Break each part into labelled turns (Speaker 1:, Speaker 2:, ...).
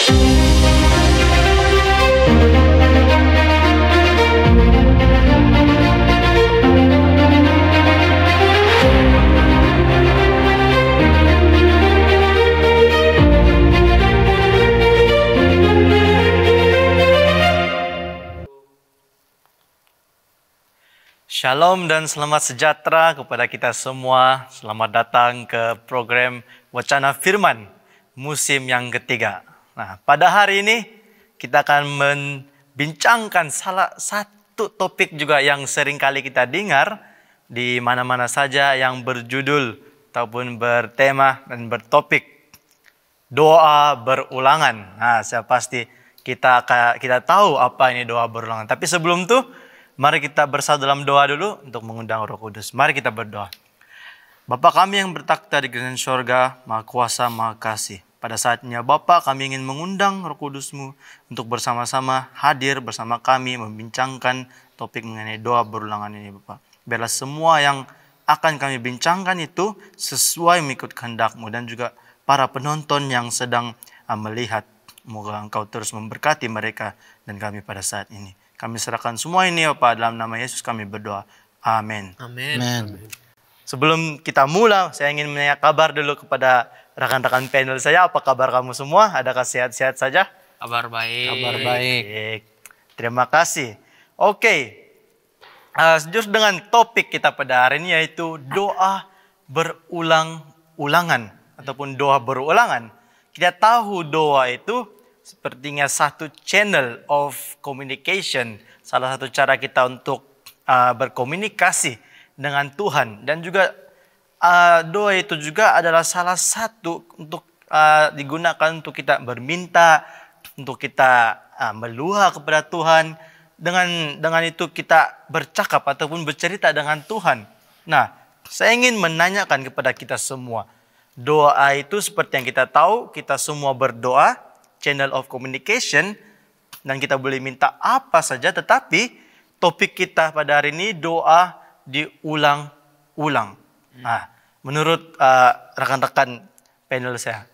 Speaker 1: Shalom dan selamat sejahtera kepada kita semua. Selamat datang ke program Wacana Firman musim yang ketiga. Nah, pada hari ini kita akan membincangkan salah satu topik juga yang sering kali kita dengar di mana-mana saja, yang berjudul ataupun bertema dan bertopik doa berulangan. Nah, saya pasti kita tahu apa ini doa berulangan. Tapi sebelum itu, mari kita bersatu dalam doa dulu untuk mengundang Roh Kudus. Mari kita berdoa. Bapa kami yang bertakhta di kerajaan sorga, Maha Kuasa, Maha Kasih. Pada saatnya Bapa, kami ingin mengundang Roh Kudus-Mu untuk bersama-sama hadir bersama kami membincangkan topik mengenai doa berulangan ini, Bapa. Biarlah semua yang akan kami bincangkan itu sesuai mengikut kehendak-Mu, dan juga para penonton yang sedang melihat. Moga Engkau terus memberkati mereka dan kami pada saat ini. Kami serahkan semua ini, Bapak, dalam nama Yesus kami berdoa. Amin.
Speaker 2: Amin.
Speaker 1: Sebelum kita mulai, saya ingin menanya kabar dulu kepada rekan-rekan panel saya. Apa kabar kamu semua? Adakah sehat-sehat saja?
Speaker 2: Kabar baik.
Speaker 1: Kabar baik. Terima kasih. Oke. Just dengan topik kita pada hari ini, yaitu doa berulang-ulangan ataupun doa berulangan. Kita tahu doa itu sepertinya satu channel of communication, salah satu cara kita untuk berkomunikasi dengan Tuhan. Dan juga doa itu juga adalah salah satu untuk digunakan untuk kita berminta, untuk kita meluah kepada Tuhan. Dengan itu kita bercakap ataupun bercerita dengan Tuhan. Nah, saya ingin menanyakan kepada kita semua, doa itu seperti yang kita tahu, kita semua berdoa, channel of communication, dan kita boleh minta apa saja, tetapi topik kita pada hari ini doa diulang-ulang. Nah, menurut rekan-rekan panel saya,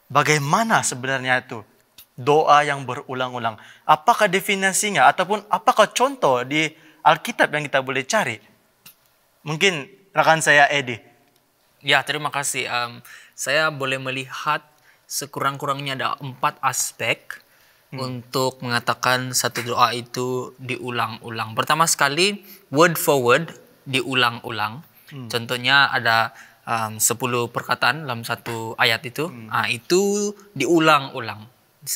Speaker 1: bagaimana sebenarnya itu doa yang berulang-ulang? Apakah definisinya ataupun apakah contoh di Alkitab yang kita boleh cari? Mungkin rekan saya Edi.
Speaker 2: Ya, terima kasih. Saya boleh melihat sekurang-kurangnya ada 4 aspek untuk mengatakan satu doa itu diulang-ulang. Pertama sekali, word for word diulang-ulang. Contohnya ada 10 perkataan dalam satu ayat itu. Itu diulang-ulang.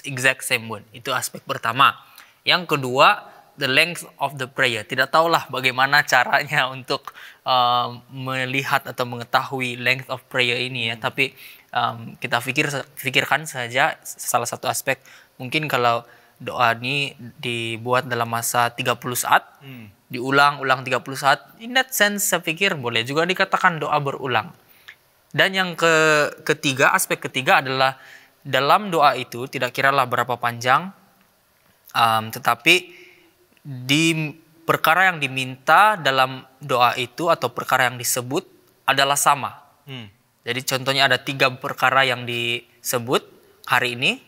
Speaker 2: Exact same word. Itu aspek pertama. Yang kedua, the length of the prayer. Tidak tahulah bagaimana caranya untuk melihat atau mengetahui length of prayer ini ya. Tapi kita pikirkan saja salah satu aspek. Mungkin kalau doa ini dibuat dalam masa 30 saat, diulang-ulang 30 saat, in that sense saya pikir boleh juga dikatakan doa berulang. Dan yang ketiga, aspek ketiga adalah dalam doa itu tidak kiralah berapa panjang, tetapi di perkara yang diminta dalam doa itu atau perkara yang disebut adalah sama. Jadi contohnya ada 3 perkara yang disebut hari ini.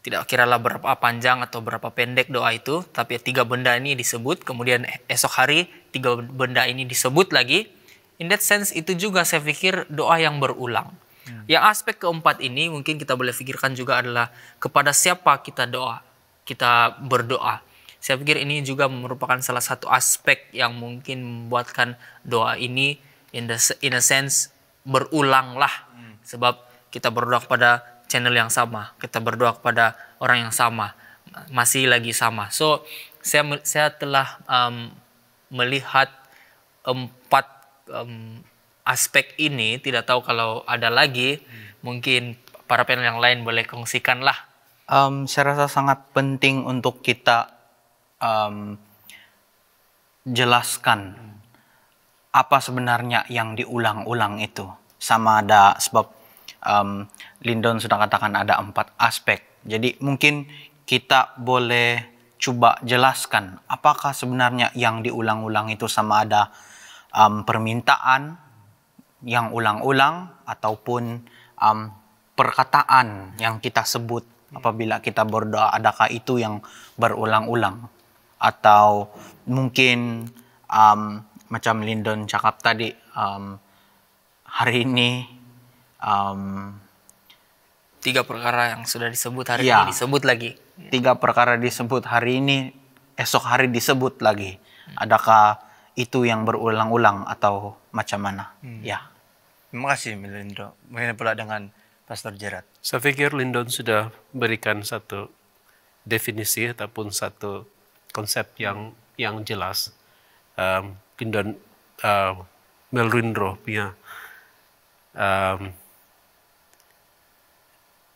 Speaker 2: Tidak kiralah berapa panjang atau berapa pendek doa itu, tapi 3 benda ini disebut. Kemudian esok hari 3 benda ini disebut lagi. In that sense itu juga saya pikir doa yang berulang. Yang aspek keempat ini mungkin kita boleh pikirkan juga adalah kepada siapa kita berdoa. Saya pikir ini juga merupakan salah satu aspek yang mungkin membuatkan doa ini in a sense berulang lah. Sebab kita berdoa kepada channel yang sama, kita berdoa kepada orang yang sama, masih lagi sama. So saya telah melihat 4 aspek ini. Tidak tahu kalau ada lagi, mungkin para panel yang lain boleh kongsikan lah.
Speaker 3: Saya rasa sangat penting untuk kita jelaskan apa sebenarnya yang diulang-ulang itu. Sama ada, sebab Lindon sudah katakan ada 4 aspek. Jadi mungkin kita boleh coba jelaskan apakah sebenarnya yang diulang-ulang itu, sama ada permintaan yang ulang-ulang ataupun perkataan yang kita sebut Apabila kita berdoa, adakah itu yang berulang-ulang? Atau mungkin macam Lindon cakap tadi, hari ini
Speaker 2: 3 perkara yang sudah disebut hari
Speaker 3: Iya.
Speaker 2: ini disebut lagi.
Speaker 3: 3 perkara disebut hari ini, esok hari disebut lagi. Adakah itu yang berulang-ulang atau macam mana? Ya.
Speaker 1: Terima kasih Melindro. Mungkin pula dengan Pastor Gerard.
Speaker 4: Saya pikir Lindon sudah berikan satu definisi ataupun satu konsep yang jelas. Lindon Melindro punya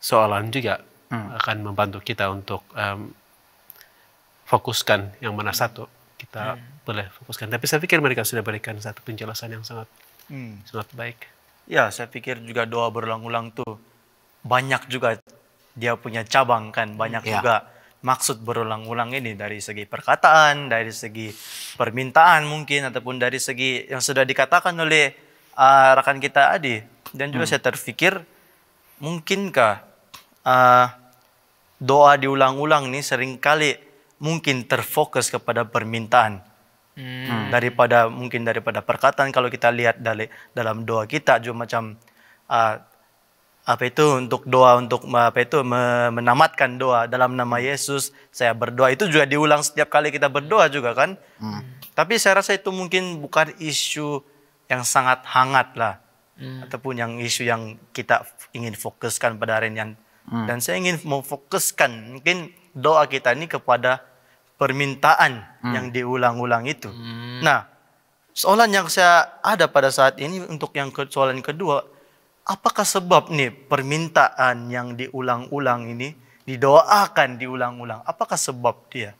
Speaker 4: soalan juga akan membantu kita untuk fokuskan yang mana satu kita boleh fokuskan. Tapi saya pikir mereka sudah berikan satu penjelasan yang sangat baik.
Speaker 1: Ya, saya pikir juga doa berulang-ulang tuh banyak juga dia punya cabang kan, banyak
Speaker 3: Ya.
Speaker 1: juga maksud berulang-ulang ini dari segi perkataan, dari segi permintaan mungkin, ataupun dari segi yang sudah dikatakan oleh rekan kita Adi. Dan juga saya terpikir, mungkinkah doa diulang-ulang nih seringkali mungkin terfokus kepada permintaan. Daripada perkataan. Kalau kita lihat dalam doa kita juga macam untuk doa untuk menamatkan doa dalam nama Yesus saya berdoa, itu juga diulang setiap kali kita berdoa juga kan. Tapi saya rasa itu mungkin bukan isu yang sangat hangat lah, ataupun yang isu yang kita ingin fokuskan pada hari ini. Dan saya ingin memfokuskan mungkin doa kita ini kepada permintaan yang diulang-ulang itu. Nah, soalan yang saya ada pada saat ini untuk soalan kedua, apakah sebab nih permintaan yang diulang-ulang ini didoakan diulang-ulang? Apakah sebab dia?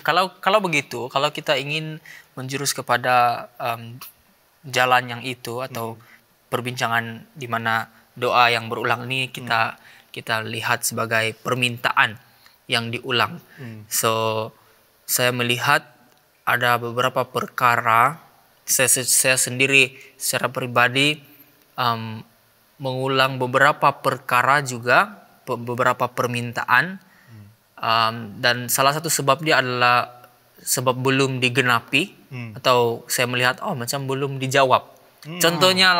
Speaker 2: Kalau begitu, kalau kita ingin menjurus kepada jalan yang itu atau perbincangan di mana doa yang berulang ini kita lihat sebagai permintaan yang diulang. So saya melihat ada beberapa perkara, saya sendiri secara pribadi mengulang beberapa perkara juga, beberapa permintaan, dan salah satu sebab dia adalah sebab belum digenapi, atau saya melihat macam belum dijawab. Contohnya,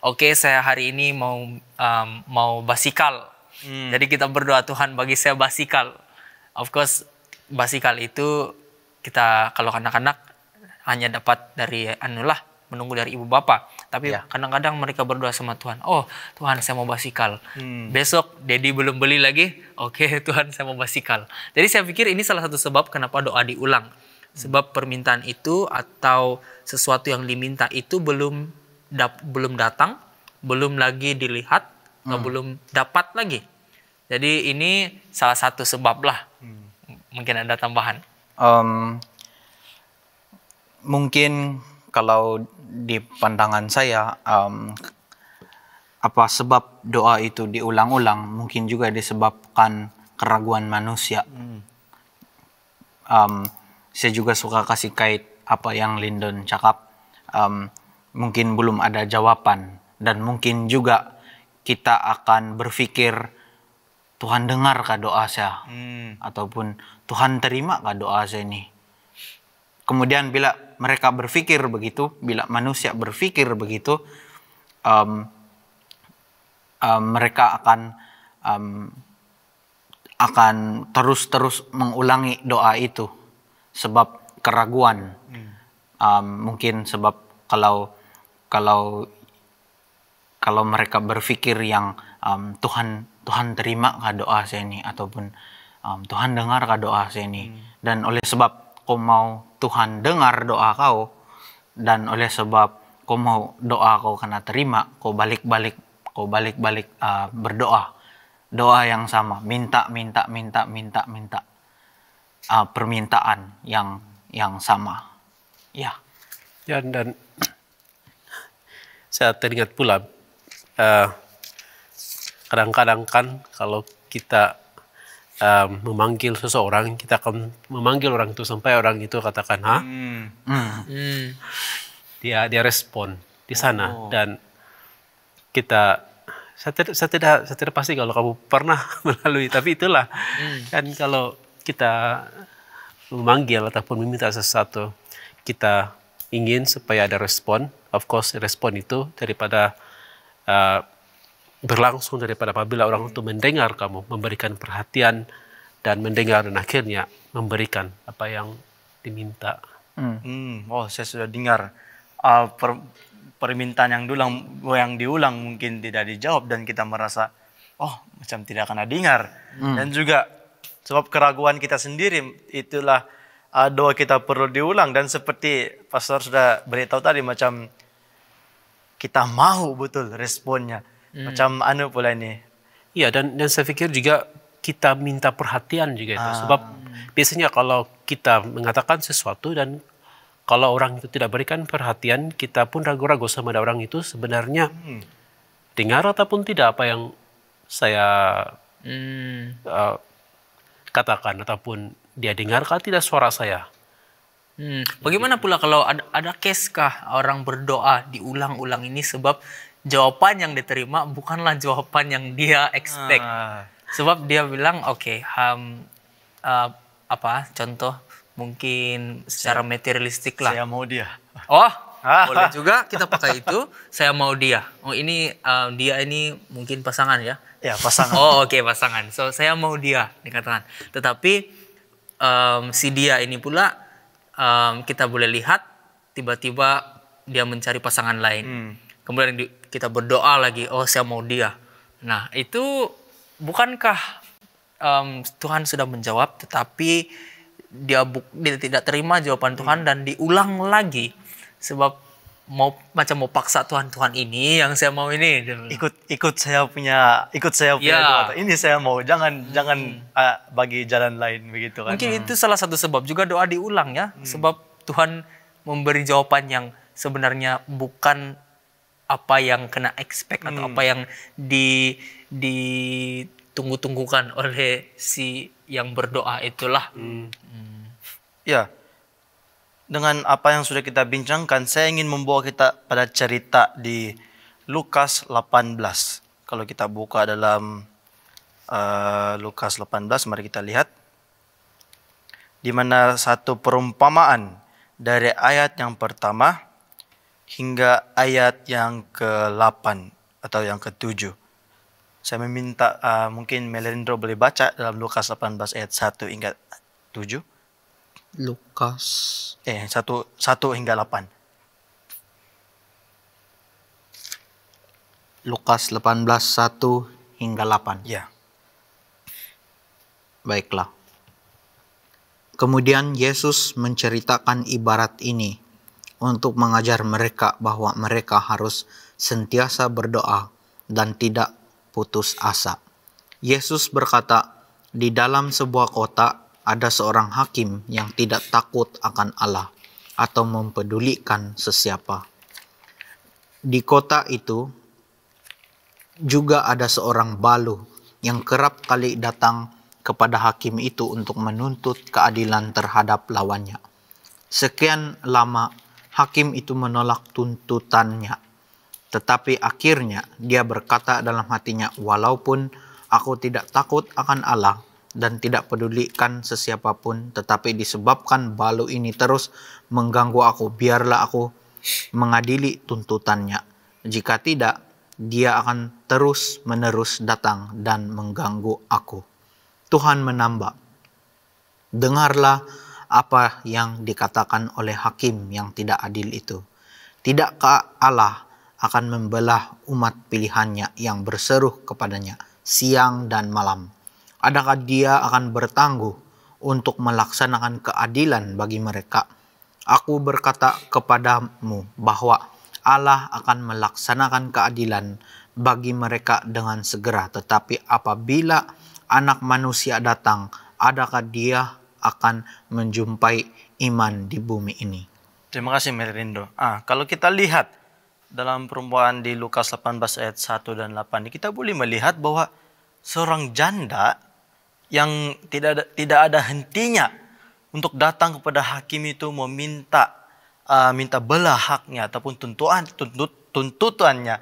Speaker 2: oke, saya hari ini mau basikal. Jadi kita berdoa, Tuhan bagi saya basikal. Of course, basikal itu kita kalau anak-anak hanya dapat dari menunggu dari ibu bapa. Tapi kadang-kadang mereka berdoa sama Tuhan. Oh Tuhan, saya mau basikal. Besok Dedi belum beli lagi. Oke, Tuhan, saya mau basikal. Jadi saya pikir ini salah satu sebab kenapa doa diulang. Sebab permintaan itu atau sesuatu yang diminta itu belum datang, belum lagi dilihat, atau belum dapat lagi. Jadi ini salah satu sebab lah. Mungkin ada tambahan.
Speaker 3: Mungkin kalau di pandangan saya, apa sebab doa itu diulang-ulang, mungkin juga disebabkan keraguan manusia. Saya juga suka kasih kait apa yang Lindon cakap. Mungkin belum ada jawaban, dan mungkin juga kita akan berpikir, Tuhan dengarkah doa saya? Ataupun Tuhan terimakah doa saya ini? Kemudian bila mereka berpikir begitu, bila manusia berpikir begitu, mereka akan terus mengulangi doa itu sebab keraguan. Mungkin sebab kalau mereka berpikir yang Tuhan terimakah doa saya ini, ataupun Tuhan dengarkah doa saya ini. Dan oleh sebab kau mau Tuhan dengar doa kau, dan oleh sebab kau mau doa kau kena terima, kau balik-balik berdoa, doa yang sama, minta permintaan yang sama. Ya.
Speaker 4: Dan saya teringat pula kadang-kadang kan kalau kita memanggil seseorang, kita akan memanggil orang itu sampai orang itu katakan dia respon di sana. Dan kita saya tidak pasti kalau kamu pernah melalui, tapi itulah kan kalau kita memanggil ataupun meminta sesuatu, kita ingin supaya ada respon. Of course, respon itu daripada berlangsung daripada apabila orang itu mendengar kamu, memberikan perhatian dan mendengar dan akhirnya memberikan apa yang diminta.
Speaker 1: Oh, saya sudah dengar permintaan yang diulang mungkin tidak dijawab dan kita merasa macam tidak akan dengar. Dan juga sebab keraguan kita sendiri, itulah doa kita perlu diulang. Dan seperti Pastor sudah beritahu tadi, macam kita mau betul responnya. Macam pula ini.
Speaker 4: Iya, dan saya pikir juga kita minta perhatian juga itu. Sebab biasanya kalau kita mengatakan sesuatu dan kalau orang itu tidak berikan perhatian, kita pun ragu-ragu sama ada orang itu sebenarnya dengar ataupun tidak apa yang saya katakan, ataupun dia dengarkah tidak suara saya.
Speaker 2: Bagaimana pula kalau ada case kah orang berdoa diulang-ulang ini sebab jawaban yang diterima bukanlah jawaban yang dia expect. Sebab dia bilang contoh mungkin secara materialistik lah.
Speaker 1: Saya mau dia.
Speaker 2: Boleh juga kita pakai itu. Saya mau dia. Ini dia ini mungkin pasangan ya?
Speaker 1: Ya, pasangan.
Speaker 2: Oke, pasangan. So saya mau dia dikatakan. Tetapi si dia ini pula kita boleh lihat tiba-tiba dia mencari pasangan lain. Kemudian kita berdoa lagi. Saya mau dia. Nah, itu bukankah Tuhan sudah menjawab, tetapi dia tidak terima jawaban Tuhan dan diulang lagi sebab mau paksa Tuhan ini yang saya mau ini
Speaker 1: ikut saya punya doa. Ini saya mau, jangan bagi jalan lain begitu kan.
Speaker 2: Mungkin itu salah satu sebab juga doa diulang ya, sebab Tuhan memberi jawaban yang sebenarnya bukan apa yang kena expect atau apa yang ditunggu-tunggukan oleh si yang berdoa itulah.
Speaker 1: Ya, dengan apa yang sudah kita bincangkan, saya ingin membawa kita pada cerita di Lukas 18. Kalau kita buka dalam Lukas 18, mari kita lihat. Di mana satu perumpamaan dari ayat yang pertama hingga ayat yang ke-8 atau yang ke-7. Saya meminta mungkin Melindro boleh baca dalam Lukas 18 ayat 1 hingga 7.
Speaker 3: Lukas
Speaker 1: 1 hingga 8.
Speaker 3: Lukas 18 1 hingga 8.
Speaker 1: Ya.
Speaker 3: Baiklah. Kemudian Yesus menceritakan ibarat ini untuk mengajar mereka bahwa mereka harus sentiasa berdoa dan tidak putus asa. Yesus berkata, di dalam sebuah kota ada seorang hakim yang tidak takut akan Allah atau mempedulikan sesiapa. Di kota itu juga ada seorang balu yang kerap kali datang kepada hakim itu untuk menuntut keadilan terhadap lawannya. Sekian lama hakim itu menolak tuntutannya, tetapi akhirnya dia berkata dalam hatinya, walaupun aku tidak takut akan Allah dan tidak pedulikan sesiapapun, tetapi disebabkan balu ini terus mengganggu aku, biarlah aku mengadili tuntutannya. Jika tidak, dia akan terus-menerus datang dan mengganggu aku. Tuhan menambah, dengarlah apa yang dikatakan oleh hakim yang tidak adil itu. Tidakkah Allah akan membelah umat pilihannya yang berseru kepadanya siang dan malam? Adakah dia akan bertangguh untuk melaksanakan keadilan bagi mereka? Aku berkata kepadamu bahwa Allah akan melaksanakan keadilan bagi mereka dengan segera. Tetapi apabila Anak Manusia datang, adakah dia akan menjumpai iman di bumi ini?
Speaker 1: Terima kasih Merindo. Kalau kita lihat dalam perumpamaan di Lukas 18 ayat 1 dan 8, kita boleh melihat bahwa seorang janda yang tidak ada hentinya untuk datang kepada hakim itu meminta minta belah haknya ataupun tuntutannya.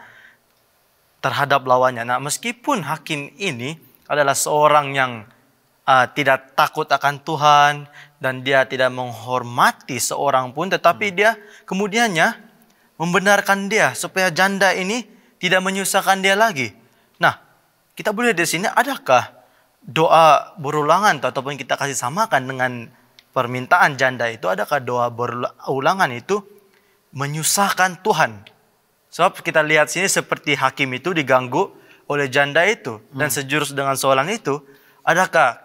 Speaker 1: terhadap lawannya. Nah, meskipun hakim ini adalah seorang yang tidak takut akan Tuhan dan dia tidak menghormati seorang pun, tetapi dia kemudiannya membenarkan dia supaya janda ini tidak menyusahkan dia lagi. Nah, kita boleh di sini, adakah doa berulangan ataupun kita kasih samakan dengan permintaan janda itu, adakah doa berulangan itu menyusahkan Tuhan? Sebab kita lihat sini seperti hakim itu diganggu oleh janda itu dan sejurus dengan soalan itu, adakah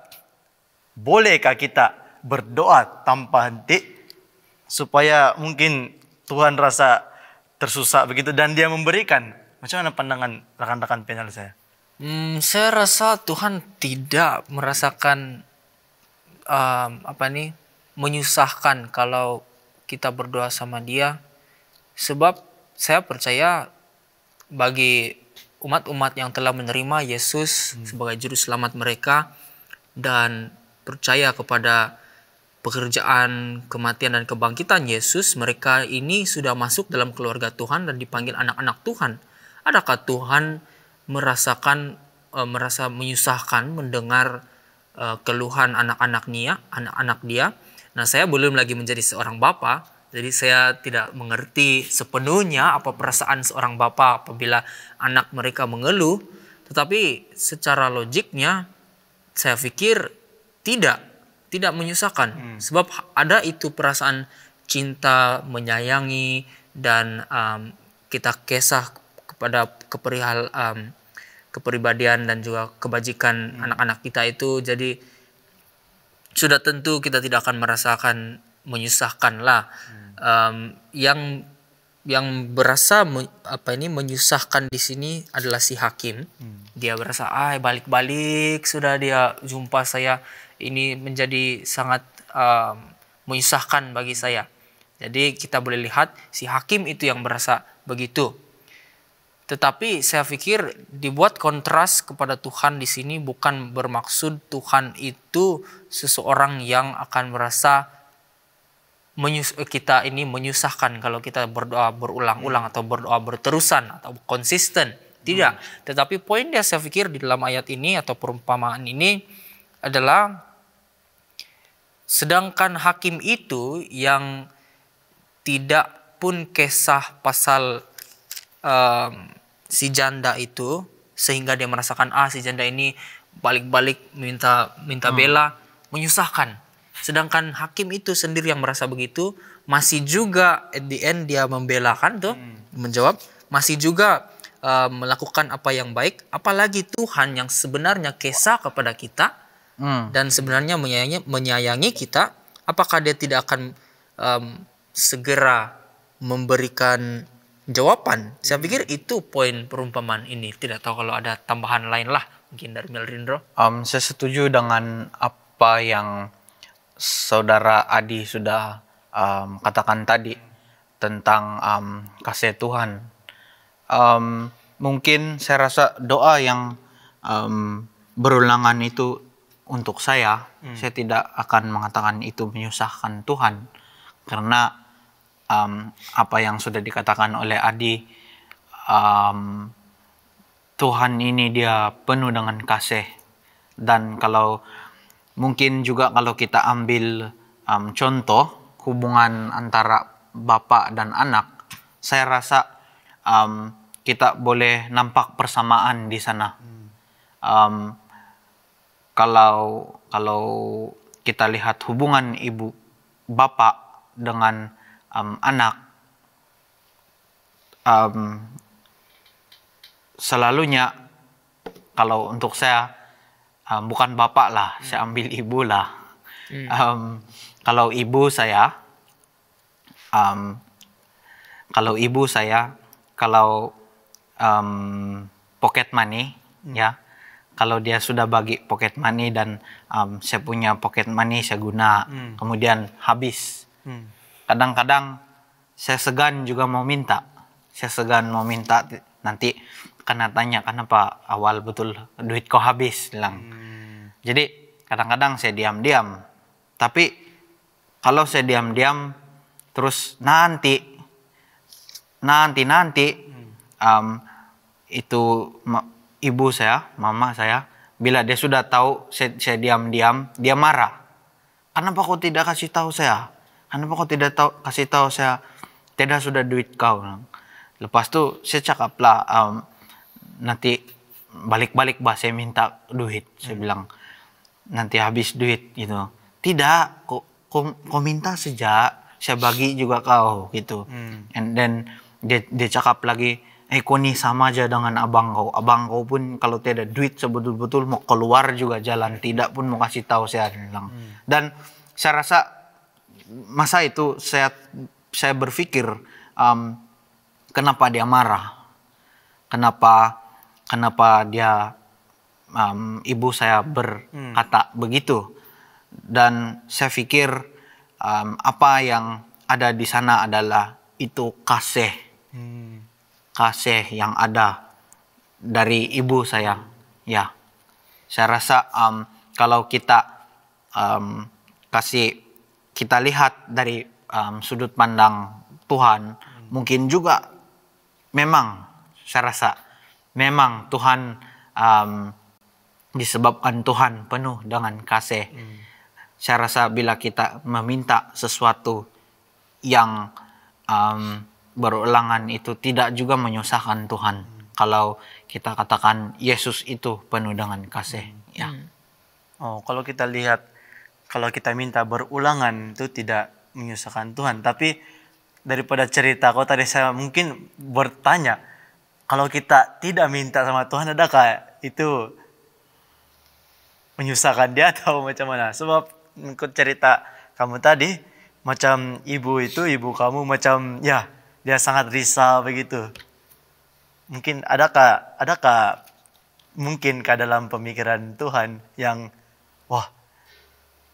Speaker 1: bolehkah kita berdoa tanpa henti supaya mungkin Tuhan rasa tersusah begitu dan dia memberikan? Macam mana pandangan rekan-rekan panel saya?
Speaker 2: Saya rasa Tuhan tidak merasakan menyusahkan kalau kita berdoa sama Dia, sebab saya percaya bagi umat-umat yang telah menerima Yesus sebagai juru selamat mereka dan percaya kepada pekerjaan kematian dan kebangkitan Yesus, mereka ini sudah masuk dalam keluarga Tuhan dan dipanggil anak-anak Tuhan. Adakah Tuhan merasa menyusahkan mendengar keluhan anak-anak dia? Nah, saya belum lagi menjadi seorang bapa, jadi saya tidak mengerti sepenuhnya apa perasaan seorang bapa apabila anak mereka mengeluh. Tetapi secara logiknya saya pikir tidak menyusahkan, sebab ada itu perasaan cinta, menyayangi, dan kita kisah kepada kepribadian dan juga kebajikan anak-anak kita itu. Jadi sudah tentu kita tidak akan merasakan menyusahkan lah. Yang berasa menyusahkan di sini adalah si hakim. Dia berasa balik-balik sudah dia jumpa saya, ini menjadi sangat menyusahkan bagi saya. Jadi kita boleh lihat si hakim itu yang berasa begitu. Tetapi saya pikir dibuat kontras kepada Tuhan di sini bukan bermaksud Tuhan itu seseorang yang akan merasa kita ini menyusahkan kalau kita berdoa berulang-ulang atau berdoa berterusan atau konsisten. Tidak. Tetapi poin dia saya pikir di dalam ayat ini atau perumpamaan ini adalah sedangkan hakim itu yang tidak pun kisah pasal si janda itu sehingga dia merasakan si janda ini balik-balik minta bela, menyusahkan. Sedangkan hakim itu sendiri yang merasa begitu, masih juga at the end dia membelakan tuh, menjawab, masih juga melakukan apa yang baik. Apalagi Tuhan yang sebenarnya kisah kepada kita dan sebenarnya menyayangi kita, apakah dia tidak akan segera memberikan jawaban? Saya pikir itu poin perumpamaan ini. Tidak tahu kalau ada tambahan lain lah mungkin dari Melrindro.
Speaker 3: Saya setuju dengan apa yang Saudara Adi sudah katakan tadi tentang kasih Tuhan. Mungkin saya rasa doa yang berulangan itu untuk saya tidak akan mengatakan itu menyusahkan Tuhan, karena apa yang sudah dikatakan oleh Adi, Tuhan ini dia penuh dengan kasih. Dan kalau mungkin juga kalau kita ambil contoh hubungan antara bapak dan anak, saya rasa kita boleh nampak persamaan di sana. Kalau kita lihat hubungan ibu bapak dengan anak, selalunya kalau untuk saya bukan bapak lah, saya ambil ibu lah. Kalau ibu saya, kalau pocket money, ya, kalau dia sudah bagi pocket money dan saya punya pocket money saya guna, kemudian habis. Kadang-kadang saya segan juga mau minta. Nanti karena tanya kenapa awal betul duit kau habis bilang. Jadi kadang-kadang saya diam-diam. Tapi kalau saya diam-diam terus nanti itu ibu saya, mama saya, bila dia sudah tahu saya diam-diam, dia marah. Kenapa kau tidak kasih tahu saya? Kenapa kau tidak kasih tahu saya? Tidak sudah duit kau. Lepas tu saya cakaplah, nanti balik-balik bah saya minta duit. Saya bilang nanti habis duit gitu. Tidak, kau minta sejak saya bagi juga kau gitu. And then dia cakap lagi, kau ni sama aja dengan abang kau. Abang kau pun kalau tidak duit sebetul-betul mau keluar juga jalan, tidak pun mau kasih tahu saya bilang. Dan saya rasa masa itu saya berpikir, kenapa dia marah? Kenapa dia ibu saya berkata begitu? Dan saya pikir apa yang ada di sana adalah itu kasih yang ada dari ibu saya. Ya, saya rasa kalau kita kita lihat dari sudut pandang Tuhan, mungkin juga memang saya rasa memang Tuhan disebabkan Tuhan penuh dengan kasih. Saya rasa bila kita meminta sesuatu yang berulangan itu tidak juga menyusahkan Tuhan. Kalau kita katakan Yesus itu penuh dengan kasih. Ya.
Speaker 1: Oh, kalau kita lihat, kalau kita minta berulangan itu tidak menyusahkan Tuhan. Tapi daripada cerita kau tadi, saya mungkin bertanya, kalau kita tidak minta sama Tuhan, adakah itu menyusahkan dia atau macam mana? Sebab ikut cerita kamu tadi, macam ibu kamu macam ya dia sangat risau begitu. Mungkin adakah mungkinkah dalam pemikiran Tuhan yang wah,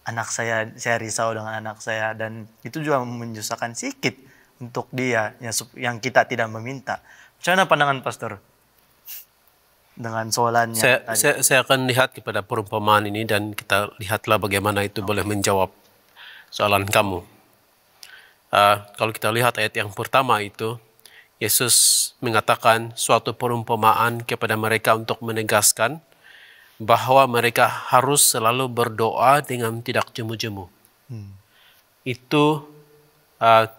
Speaker 1: anak saya risau dengan anak saya, dan itu juga menyusahkan sedikit untuk dia yang kita tidak meminta. Macam mana pandangan pastor dengan soalannya?
Speaker 4: Saya akan lihat kepada perumpamaan ini dan kita lihatlah bagaimana itu boleh menjawab soalan kamu. Kalau kita lihat ayat yang pertama itu, Yesus mengatakan suatu perumpamaan kepada mereka untuk menegaskan bahwa mereka harus selalu berdoa dengan tidak jemu-jemu. Itu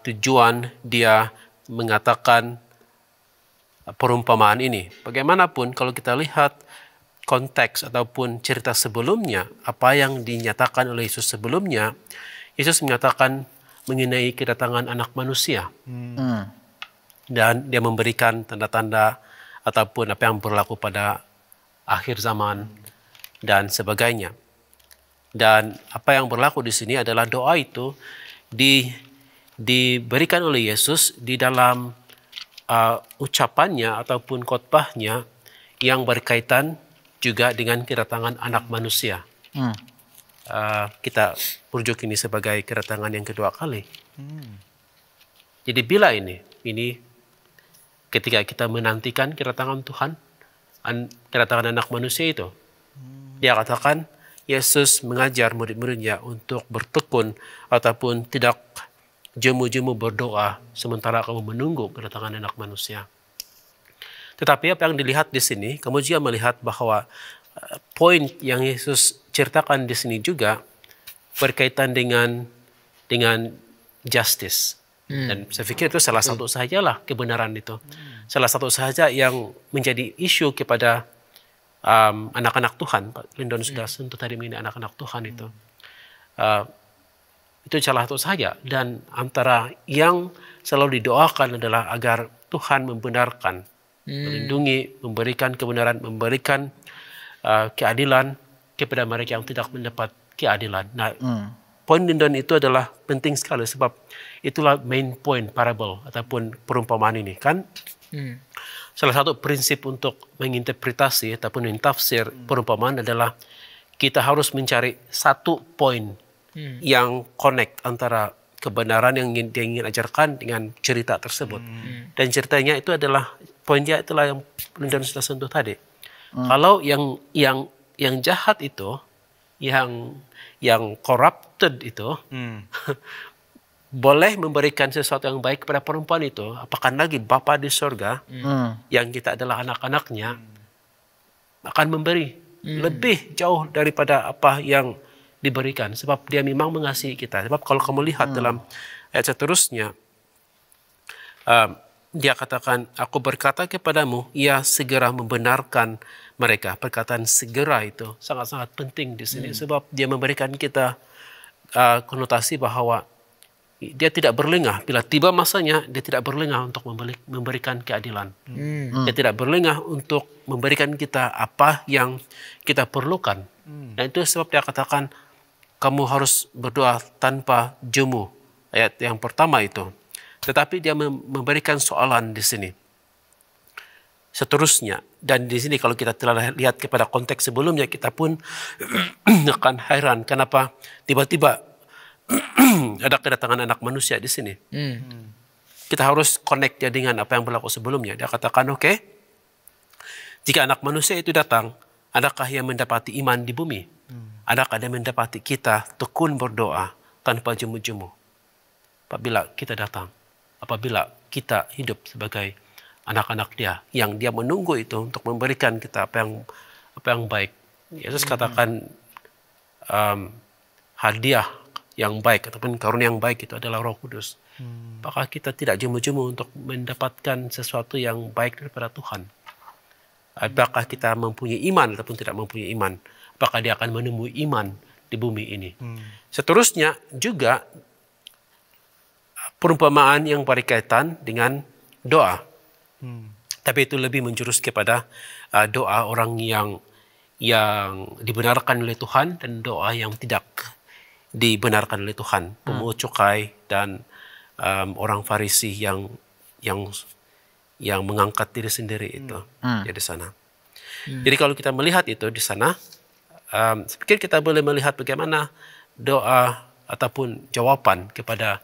Speaker 4: tujuan dia mengatakan perumpamaan ini. Bagaimanapun kalau kita lihat konteks ataupun cerita sebelumnya, apa yang dinyatakan oleh Yesus sebelumnya, Yesus menyatakan mengenai kedatangan anak manusia. Dan dia memberikan tanda-tanda ataupun apa yang berlaku pada akhir zaman dan sebagainya. Dan apa yang berlaku di sini adalah doa itu diberikan oleh Yesus di dalam ucapannya ataupun khotbahnya yang berkaitan juga dengan kedatangan anak manusia. Kita rujuk ini sebagai kedatangan yang kedua kali. Jadi bila ini ketika kita menantikan kedatangan Tuhan, kedatangan anak manusia itu, dia katakan Yesus mengajar murid-muridnya untuk bertekun ataupun tidak jemu-jemu berdoa sementara kamu menunggu kedatangan anak manusia. Tetapi apa yang dilihat di sini, kamu juga melihat bahwa poin yang Yesus ceritakan di sini juga berkaitan dengan justice. Dan saya pikir itu salah satu sajalah kebenaran itu. Salah satu saja yang menjadi isu kepada anak-anak Tuhan. Pak Lindon sudah sentuh tadi mengenai anak-anak Tuhan itu. Itu salah satu saja. Dan antara yang selalu didoakan adalah agar Tuhan membenarkan, melindungi, memberikan kebenaran, memberikan keadilan kepada mereka yang tidak mendapat keadilan. Nah, poin Lindon itu adalah penting sekali sebab itulah main point parable ataupun perumpamaan ini kan. Salah satu prinsip untuk menginterpretasi ataupun mentafsir perumpamaan adalah kita harus mencari satu poin yang connect antara kebenaran yang dia ingin ajarkan dengan cerita tersebut. Dan ceritanya itu adalah poinnya itulah yang Lindon sudah sentuh tadi. Kalau yang jahat itu, yang corrupted itu, boleh memberikan sesuatu yang baik kepada perempuan itu, apakah lagi Bapa di surga yang kita adalah anak-anaknya akan memberi lebih jauh daripada apa yang diberikan, sebab dia memang mengasihi kita. Sebab kalau kamu lihat dalam ayat seterusnya, dia katakan, aku berkata kepadamu, ia segera membenarkan mereka. Perkataan segera itu sangat-sangat penting di sini, sebab dia memberikan kita konotasi bahwa dia tidak berlengah. Bila tiba masanya, dia tidak berlengah untuk memberikan keadilan. Dia tidak berlengah untuk memberikan kita apa yang kita perlukan. Dan itu sebab dia katakan, kamu harus berdoa tanpa jemu. Ayat yang pertama itu. Tetapi dia memberikan soalan di sini. Seterusnya, dan di sini kalau kita telah lihat kepada konteks sebelumnya, kita pun akan heran kenapa tiba-tiba ada kedatangan anak manusia di sini. Kita harus connect dia dengan apa yang berlaku sebelumnya. Dia katakan, oke, jika anak manusia itu datang, adakah yang mendapati iman di bumi? Adakah dia mendapati kita tekun berdoa tanpa jemu-jemu? Apabila kita datang, apabila kita hidup sebagai anak-anak dia, yang dia menunggu itu untuk memberikan kita apa yang baik. Yesus katakan hadiah yang baik ataupun karunia yang baik itu adalah Roh Kudus. Apakah kita tidak jemu-jemu untuk mendapatkan sesuatu yang baik daripada Tuhan? Apakah kita mempunyai iman ataupun tidak mempunyai iman? Apakah dia akan menemui iman di bumi ini? Seterusnya juga perumpamaan yang berkaitan dengan doa. Tapi itu lebih menjurus kepada doa orang yang dibenarkan oleh Tuhan dan doa yang tidak dibenarkan oleh Tuhan. Pemungut cukai dan orang Farisi yang mengangkat diri sendiri itu di sana. Jadi kalau kita melihat itu di sana, saya pikir kita boleh melihat bagaimana doa ataupun jawaban kepada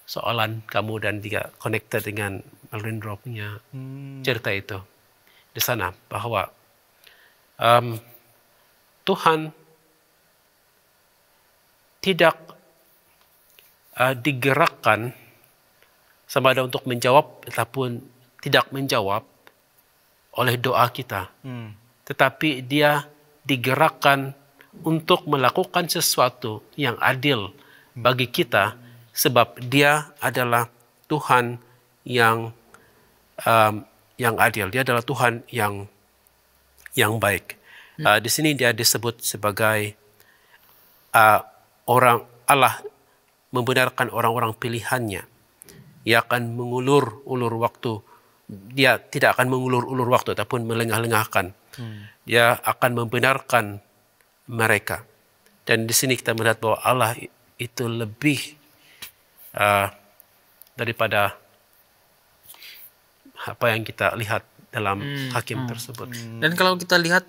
Speaker 4: soalan kamu dan juga connected dengan Melindro punya cerita itu di sana, bahwa Tuhan tidak digerakkan sama ada untuk menjawab ataupun tidak menjawab oleh doa kita, tetapi dia digerakkan untuk melakukan sesuatu yang adil bagi kita, sebab dia adalah Tuhan yang adil. Dia adalah Tuhan yang baik. Di sini dia disebut sebagai orang Allah membenarkan orang-orang pilihannya. Ia akan mengulur-ulur waktu. Dia tidak akan mengulur-ulur waktu ataupun melengah-lengahkan. Dia akan membenarkan mereka. Dan di sini kita melihat bahwa Allah itu lebih daripada apa yang kita lihat dalam hakim tersebut.
Speaker 2: Dan kalau kita lihat,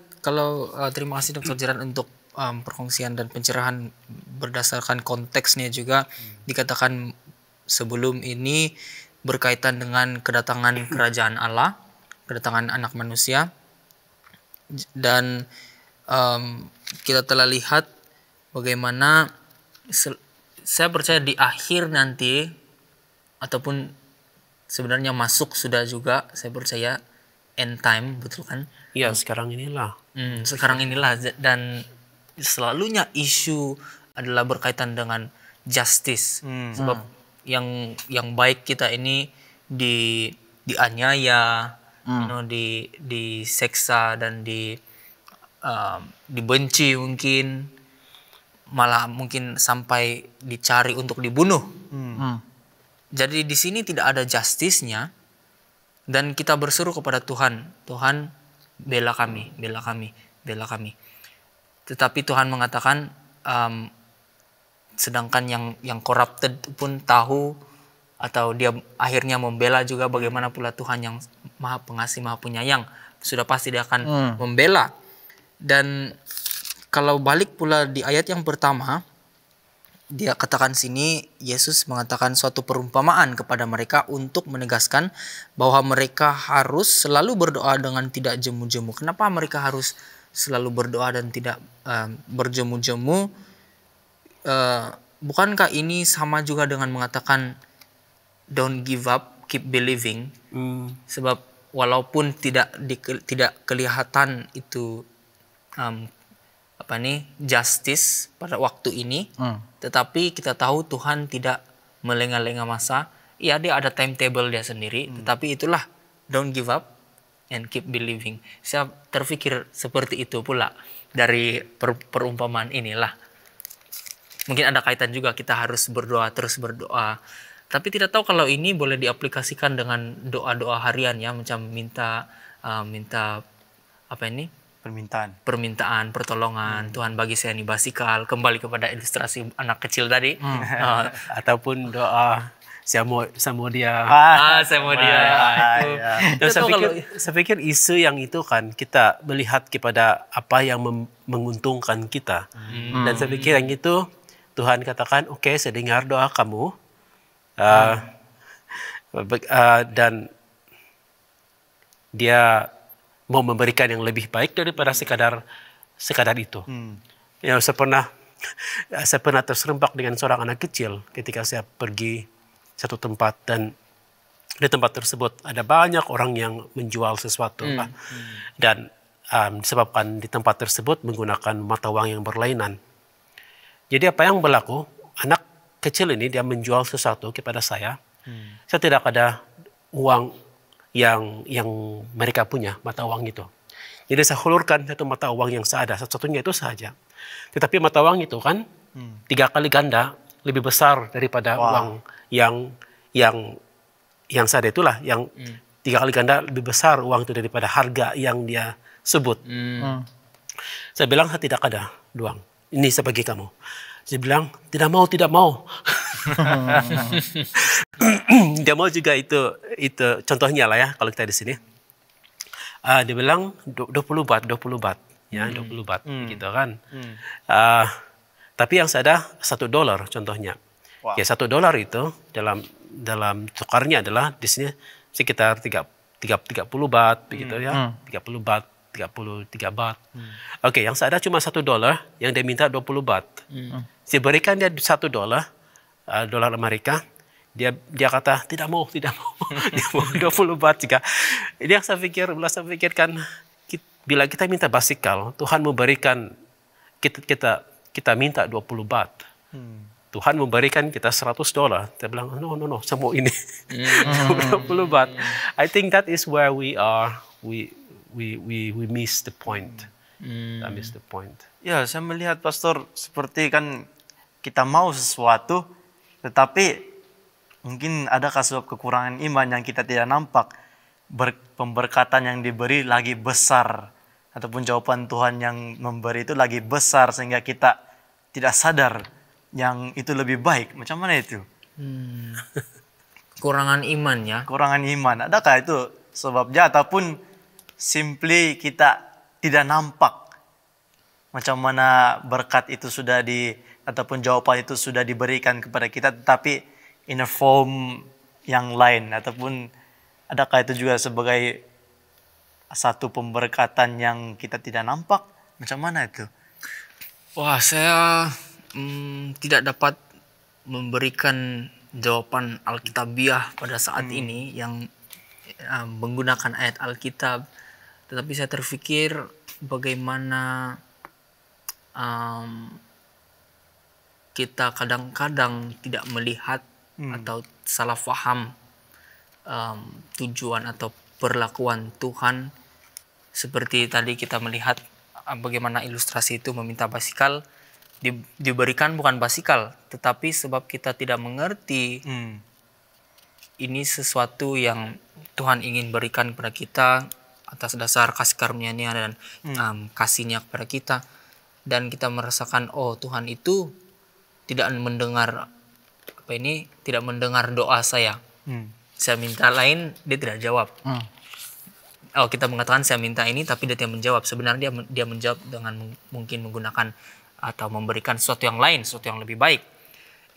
Speaker 2: terima kasih Dr. Jeran untuk perkongsian dan pencerahan berdasarkan konteksnya juga. Dikatakan sebelum ini berkaitan dengan kedatangan kerajaan Allah, kedatangan anak manusia. Dan kita telah lihat bagaimana saya percaya di akhir nanti, ataupun sebenarnya masuk sudah juga, saya percaya end time, betul kan?
Speaker 4: Iya, sekarang inilah.
Speaker 2: Sekarang inilah, dan selalunya isu adalah berkaitan dengan justice. Sebab yang baik kita ini dianiaya, diseksa dan dibenci, mungkin malah mungkin sampai dicari untuk dibunuh. Jadi di sini tidak ada justice-nya, dan kita berseru kepada Tuhan, Tuhan bela kami, bela kami, bela kami. Tetapi Tuhan mengatakan, sedangkan yang corrupted pun tahu, atau dia akhirnya membela juga, bagaimana pula Tuhan yang Maha Pengasih, Maha Penyayang, sudah pasti dia akan membela. Dan kalau balik pula di ayat yang pertama, dia katakan sini, Yesus mengatakan suatu perumpamaan kepada mereka untuk menegaskan bahwa mereka harus selalu berdoa dengan tidak jemu-jemu. Kenapa mereka harus selalu berdoa dan tidak berjemu-jemu? bukankah ini sama juga dengan mengatakan don't give up, keep believing? Sebab walaupun tidak kelihatan itu justice pada waktu ini, tetapi kita tahu Tuhan tidak melengah-lengah masa. Iya, dia ada timetable dia sendiri, tetapi itulah don't give up and keep believing. Saya terpikir seperti itu pula dari perumpamaan inilah. Mungkin ada kaitan juga, kita harus berdoa, terus berdoa. Tapi tidak tahu kalau ini boleh diaplikasikan dengan doa-doa harian ya, macam minta permintaan, pertolongan. Tuhan bagi saya nih basikal, kembali kepada ilustrasi anak kecil tadi.
Speaker 4: Ataupun doa saya mau dia.
Speaker 2: Saya mau dia. Itu.
Speaker 4: Dan saya pikir isu yang itu kan kita melihat kepada apa yang menguntungkan kita. Dan saya pikir yang itu Tuhan katakan, oke, saya dengar doa kamu. Dan dia mau memberikan yang lebih baik daripada sekadar itu. Ya, saya pernah terserempak dengan seorang anak kecil ketika saya pergi satu tempat, dan di tempat tersebut ada banyak orang yang menjual sesuatu, dan disebabkan di tempat tersebut menggunakan mata uang yang berlainan. Jadi apa yang berlaku? Anak kecil ini dia menjual sesuatu kepada saya. Saya tidak ada uang yang mereka punya, mata uang itu. Jadi saya hulurkan satu mata uang yang saya ada, satu-satunya itu saja. Tetapi mata uang itu kan 3 kali ganda lebih besar daripada uang yang saya ada, itulah yang 3 kali ganda lebih besar uang itu daripada harga yang dia sebut. Saya bilang, saya tidak ada uang. Ini saya bagi kamu. Saya bilang, tidak mau. Dia mau juga itu contohnya lah ya, kalau kita di sini. Dia bilang 20 bat, ya 20 bat, gitu kan. Tapi yang saya ada $1 contohnya. Ya $1 itu dalam tukarnya adalah di sini sekitar 30 bat, begitu ya, 30 bat. 33 bat. Oke, yang saya ada cuma $1, yang dia minta 20 bat. Saya berikan dia $1, dolar Amerika. Dia kata tidak mau. Dia mau 20 bat juga. Ini yang saya pikirkan, bila kita minta basikal, Tuhan memberikan kita minta 20 bat. Tuhan memberikan kita $100. Saya bilang no, saya mau ini. 20 bat. I think that is where we are. We miss the point. I miss the point.
Speaker 1: Ya, saya melihat Pastor seperti kan kita mau sesuatu, tetapi mungkin ada sebab kekurangan iman yang kita tidak nampak. Pemberkatan yang diberi lagi besar, ataupun jawaban Tuhan yang memberi itu lagi besar sehingga kita tidak sadar yang itu lebih baik. Macam mana itu?
Speaker 2: Kekurangan iman ya.
Speaker 1: Kekurangan iman. Adakah itu sebabnya, ataupun simply kita tidak nampak macam mana berkat itu sudah ataupun jawaban itu sudah diberikan kepada kita, tetapi in a form yang lain, ataupun adakah itu juga sebagai satu pemberkatan yang kita tidak nampak? Macam mana itu?
Speaker 2: Wah, saya tidak dapat memberikan jawaban Alkitabiah pada saat ini yang menggunakan ayat Alkitab. Tetapi saya terpikir bagaimana kita kadang-kadang tidak melihat atau salah faham tujuan atau perlakuan Tuhan. Seperti tadi kita melihat bagaimana ilustrasi itu meminta basikal, diberikan bukan basikal, tetapi sebab kita tidak mengerti ini sesuatu yang Tuhan ingin berikan kepada kita atas dasar kasih karunia-Nya dan kasih-Nya kepada kita, dan kita merasakan Tuhan itu tidak mendengar doa saya. Saya minta lain, dia tidak jawab. Kita mengatakan saya minta ini tapi dia tidak menjawab. Sebenarnya dia menjawab dengan mungkin menggunakan atau memberikan sesuatu yang lain, sesuatu yang lebih baik.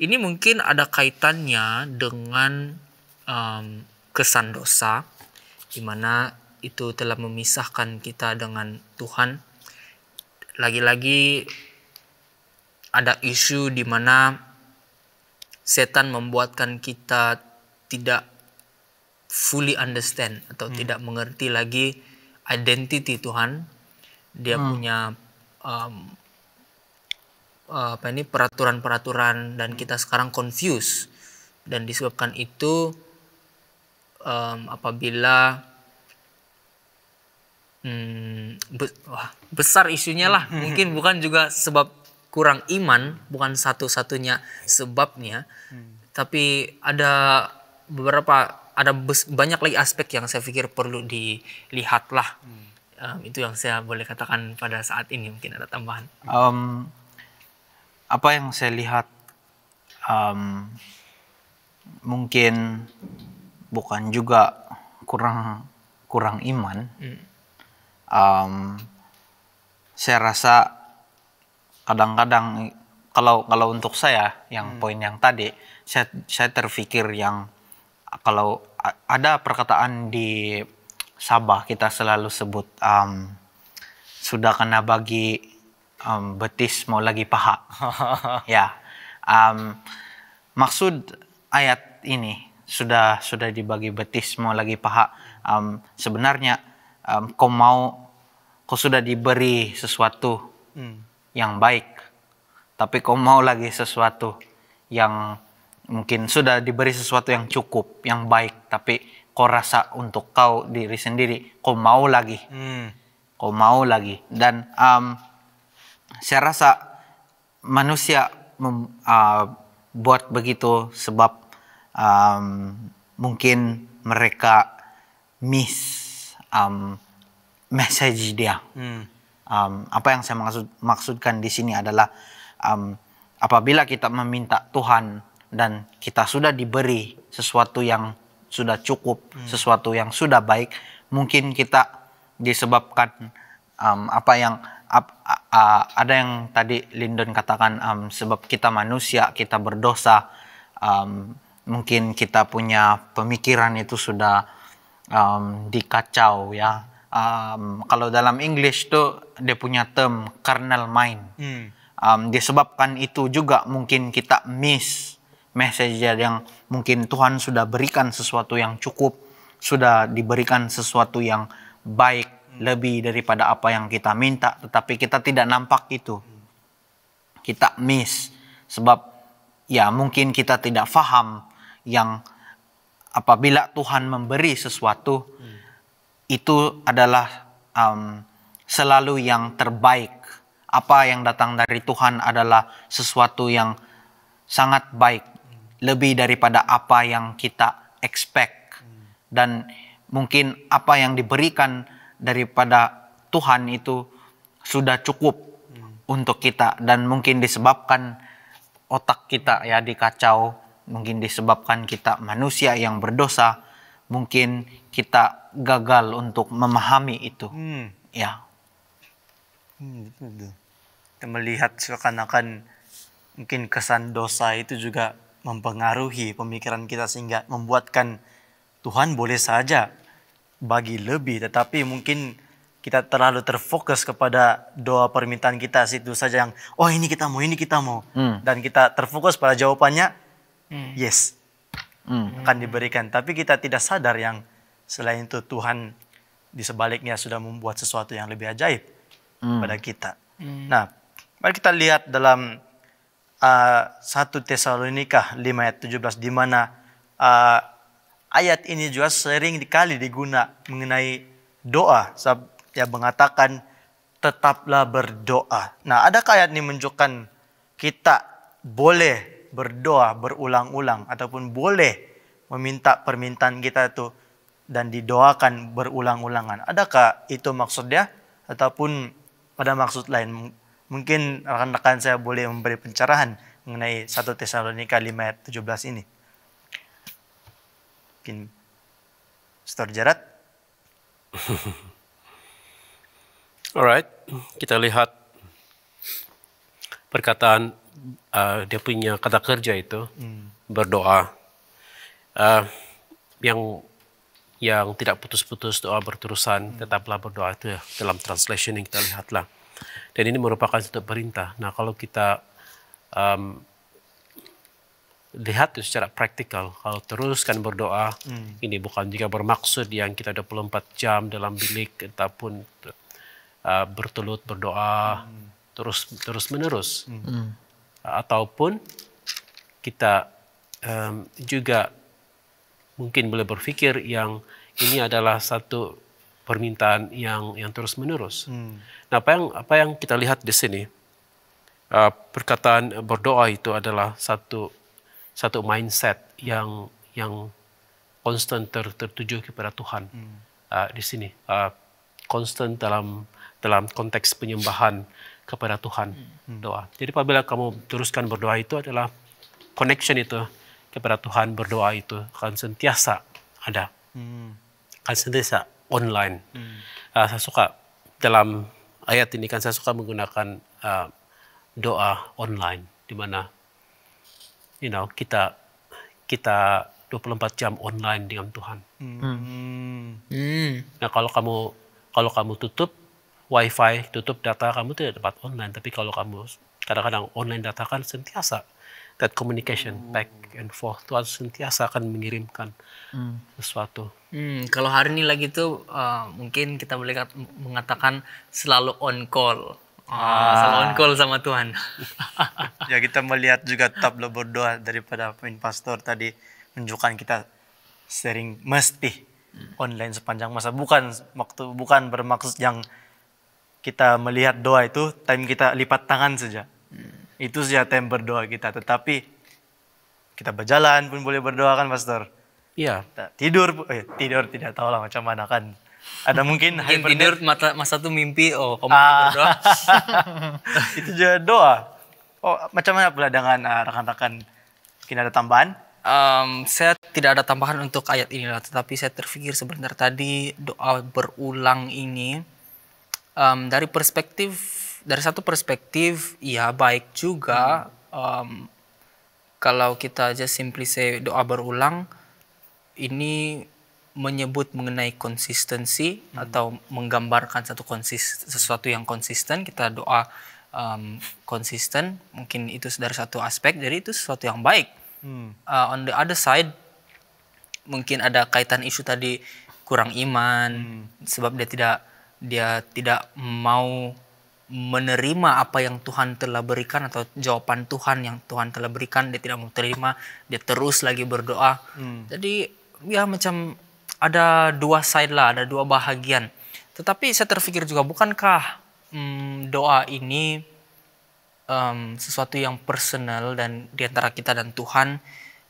Speaker 2: Ini mungkin ada kaitannya dengan kesan dosa, di mana itu telah memisahkan kita dengan Tuhan. Lagi-lagi ada isu di mana setan membuatkan kita tidak fully understand atau tidak mengerti lagi identity Tuhan. Dia punya peraturan-peraturan dan kita sekarang confused, dan disebabkan itu apabila besar isunya lah, mungkin bukan juga sebab kurang iman, bukan satu-satunya sebabnya, tapi ada banyak lagi aspek yang saya pikir perlu dilihat lah. Itu yang saya boleh katakan pada saat ini. Mungkin ada tambahan.
Speaker 3: Apa yang saya lihat, mungkin bukan juga kurang iman. Saya rasa kadang-kadang kalau untuk saya yang poin yang tadi, saya terpikir yang kalau ada perkataan di Sabah kita selalu sebut sudah kena bagi betis mau lagi paha. Ya, maksud ayat ini sudah dibagi betis mau lagi paha. Sebenarnya kau sudah diberi sesuatu yang baik, tapi kau mau lagi sesuatu yang mungkin sudah diberi sesuatu yang cukup, yang baik, tapi kau rasa untuk kau diri sendiri, kau mau lagi, dan saya rasa manusia buat begitu sebab mungkin mereka miss message dia. Apa yang saya maksudkan di sini adalah apabila kita meminta Tuhan dan kita sudah diberi sesuatu yang sudah cukup, sesuatu yang sudah baik, mungkin kita disebabkan ada yang tadi Lyndon katakan, sebab kita manusia, kita berdosa, mungkin kita punya pemikiran itu sudah dikacau ya. Kalau dalam English tuh dia punya term carnal mind. Disebabkan itu juga mungkin kita miss message yang mungkin Tuhan sudah berikan sesuatu yang cukup, sudah diberikan sesuatu yang baik, lebih daripada apa yang kita minta, tetapi kita tidak nampak itu. Kita miss sebab ya mungkin kita tidak faham yang apabila Tuhan memberi sesuatu itu adalah selalu yang terbaik. Apa yang datang dari Tuhan adalah sesuatu yang sangat baik, lebih daripada apa yang kita expect. Dan mungkin apa yang diberikan daripada Tuhan itu sudah cukup untuk kita, dan mungkin disebabkan otak kita ya dikacau, mungkin disebabkan kita manusia yang berdosa, mungkin kita gagal untuk memahami itu. Ya.
Speaker 1: Kita melihat seakan-akan mungkin kesan dosa itu juga mempengaruhi pemikiran kita sehingga membuatkan Tuhan boleh saja bagi lebih, tetapi mungkin kita terlalu terfokus kepada doa permintaan kita situ saja yang ini kita mau, dan kita terfokus pada jawabannya yes, akan diberikan, tapi kita tidak sadar yang selain itu Tuhan di sebaliknya sudah membuat sesuatu yang lebih ajaib pada kita. Nah, mari kita lihat dalam 1 Tesalonika 5 ayat 17, di mana ayat ini juga sering kali diguna mengenai doa. Ya mengatakan tetaplah berdoa. Nah, adakah ayat ini menunjukkan kita boleh berdoa berulang-ulang ataupun boleh meminta permintaan kita itu dan didoakan berulang-ulangan? Adakah itu maksudnya ataupun pada maksud lain? Mungkin rekan-rekan saya boleh memberi pencerahan mengenai 1 Tesalonika 5 ayat 17 ini. Mungkin Pastor Jarad.
Speaker 4: Alright, kita lihat perkataan dia punya kata kerja itu berdoa, yang tidak putus-putus, doa berterusan, tetaplah berdoa, itu ya, dalam translation yang kita lihatlah. Dan ini merupakan satu perintah. Nah, kalau kita lihat itu secara praktikal. Kalau teruskan berdoa, ini bukan juga bermaksud yang kita 24 jam dalam bilik ataupun bertelut berdoa terus menerus. Ataupun kita juga mungkin boleh berpikir yang ini adalah satu permintaan yang terus menerus. Nah, apa yang kita lihat di sini, perkataan berdoa itu adalah satu mindset yang konstan tertuju kepada Tuhan. Di sini konstan dalam konteks penyembahan kepada Tuhan, doa. Jadi apabila kamu teruskan berdoa, itu adalah connection itu kepada Tuhan. Berdoa itu akan sentiasa ada, akan sentiasa online. Saya suka dalam ayat ini kan, saya suka menggunakan doa online, di mana kita 24 jam online dengan Tuhan. Nah, kalau kamu tutup wifi, tutup data, kamu tidak dapat online. Tapi kalau kamu kadang-kadang online data, kan sentiasa that communication back and forth. Tuhan sentiasa akan mengirimkan sesuatu.
Speaker 2: Kalau hari ini lagi tuh mungkin kita boleh mengatakan selalu on call. Selalu on call sama Tuhan.
Speaker 1: Ya, kita melihat juga tablo berdoa daripada pastor tadi menunjukkan kita sering mesti online sepanjang masa. Bukan bermaksud yang kita melihat doa itu time kita lipat tangan saja. Itu saja time berdoa kita. Tetapi kita berjalan pun boleh berdoa kan, pastor?
Speaker 4: Iya.
Speaker 1: Tidur tidak tahu lah macam mana kan. Ada mungkin
Speaker 2: tidur masa tuh mimpi, kamu berdoa.
Speaker 1: Itu juga doa. Macam mana pula dengan rekan-rekan? Mungkin ada tambahan?
Speaker 2: Saya tidak ada tambahan untuk ayat ini lah, tetapi saya terpikir sebentar tadi doa berulang ini dari satu perspektif ya baik juga. Kalau kita just simply say doa berulang, ini menyebut mengenai konsistensi atau menggambarkan sesuatu yang konsisten. Kita doa konsisten, mungkin itu dari satu aspek, jadi itu sesuatu yang baik. On the other side, mungkin ada kaitan isu tadi kurang iman, sebab dia tidak mau menerima apa yang Tuhan telah berikan atau jawaban Tuhan yang Tuhan telah berikan. Dia tidak mau terima, dia terus lagi berdoa. Jadi ya macam ada dua side lah, ada dua bahagian. Tetapi saya terpikir juga, bukankah doa ini sesuatu yang personal dan di antara kita dan Tuhan,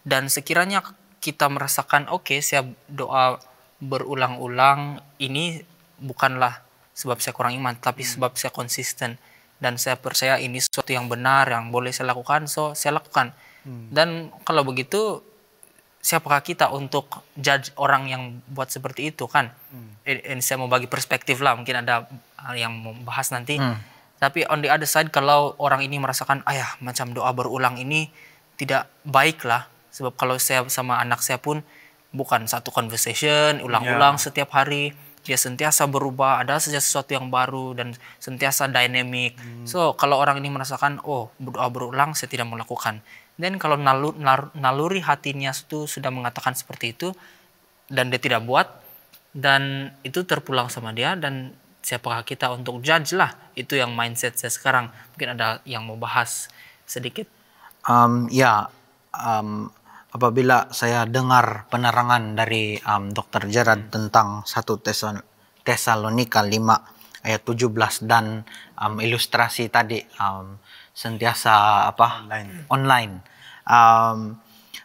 Speaker 2: dan sekiranya kita merasakan saya doa berulang-ulang ini bukanlah sebab saya kurang iman, tapi sebab saya konsisten dan saya percaya ini sesuatu yang benar yang boleh saya lakukan, so saya lakukan. Dan kalau begitu, siapakah kita untuk judge orang yang buat seperti itu kan? Ini saya mau bagi perspektif lah, mungkin ada hal yang mau bahas nanti. Tapi on the other side, kalau orang ini merasakan macam doa berulang ini tidak baik lah, sebab kalau saya sama anak saya pun bukan satu conversation ulang-ulang setiap hari, dia sentiasa berubah, ada saja sesuatu yang baru dan sentiasa dynamic. So kalau orang ini merasakan doa berulang saya tidak mau lakukan, dan kalau naluri hatinya itu sudah mengatakan seperti itu dan dia tidak buat, dan itu terpulang sama dia, dan siapakah kita untuk judge lah? Itu yang mindset saya sekarang. Mungkin ada yang mau bahas sedikit.
Speaker 3: Apabila saya dengar penerangan dari Dr. Gerard tentang 1 Tesalonika 5 ayat 17 dan ilustrasi tadi sentiasa online.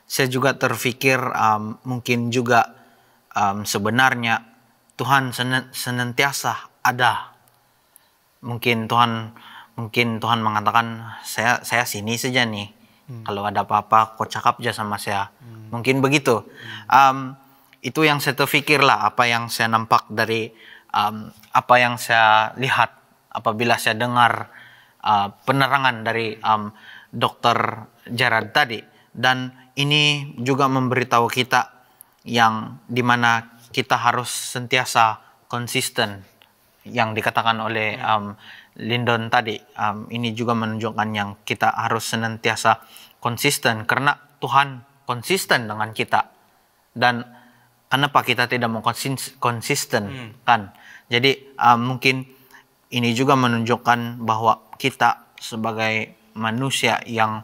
Speaker 3: Saya juga terpikir mungkin juga sebenarnya Tuhan senantiasa ada. Mungkin Tuhan mengatakan, saya sini saja nih. Kalau ada apa-apa, kau cakap aja sama saya. Mungkin begitu. Itu yang saya terpikir lah, apa yang saya nampak dari apa yang saya lihat apabila saya dengar penerangan dari Dr. Gerard tadi. Dan ini juga memberitahu kita yang dimana kita harus sentiasa konsisten, yang dikatakan oleh Lindon tadi, ini juga menunjukkan yang kita harus senantiasa konsisten karena Tuhan konsisten dengan kita. Dan kenapa kita tidak mau konsisten kan? Jadi mungkin ini juga menunjukkan bahwa kita sebagai manusia yang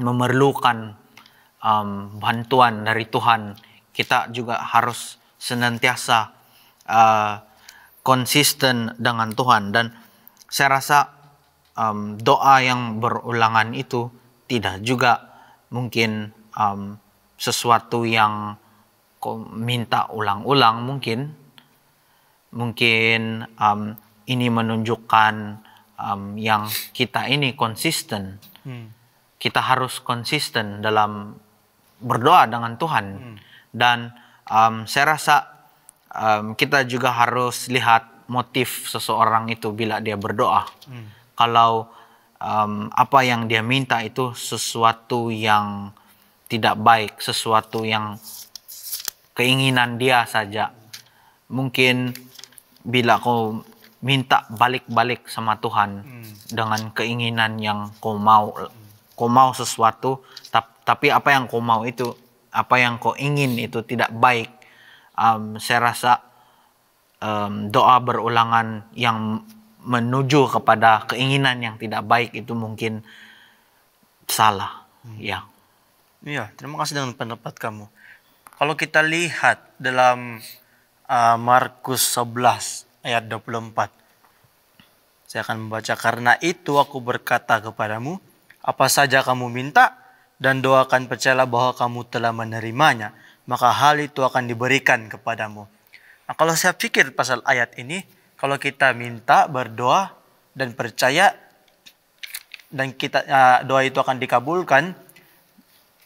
Speaker 3: memerlukan bantuan dari Tuhan, kita juga harus senantiasa konsisten dengan Tuhan. Dan saya rasa doa yang berulangan itu tidak juga mungkin sesuatu yang kau minta ulang-ulang. Mungkin ini menunjukkan yang kita ini konsisten. Kita harus konsisten dalam berdoa dengan Tuhan. Dan saya rasa kita juga harus lihat motif seseorang itu bila dia berdoa. Kalau apa yang dia minta itu sesuatu yang tidak baik, sesuatu yang keinginan dia saja. Mungkin bila kau minta balik-balik sama Tuhan dengan keinginan yang kau mau sesuatu, tapi apa yang kau mau itu, apa yang kau ingin itu tidak baik. Saya rasa doa berulangan yang menuju kepada keinginan yang tidak baik itu mungkin salah. Ya.
Speaker 1: Iya, terima kasih dengan pendapat kamu. Kalau kita lihat dalam Markus 11 ayat 24. Saya akan membaca, karena itu aku berkata kepadamu, apa saja kamu minta dan doakan, percayalah bahwa kamu telah menerimanya, maka hal itu akan diberikan kepadamu. Nah, kalau saya pikir pasal ayat ini, kalau kita minta, berdoa dan percaya dan kita doa itu akan dikabulkan,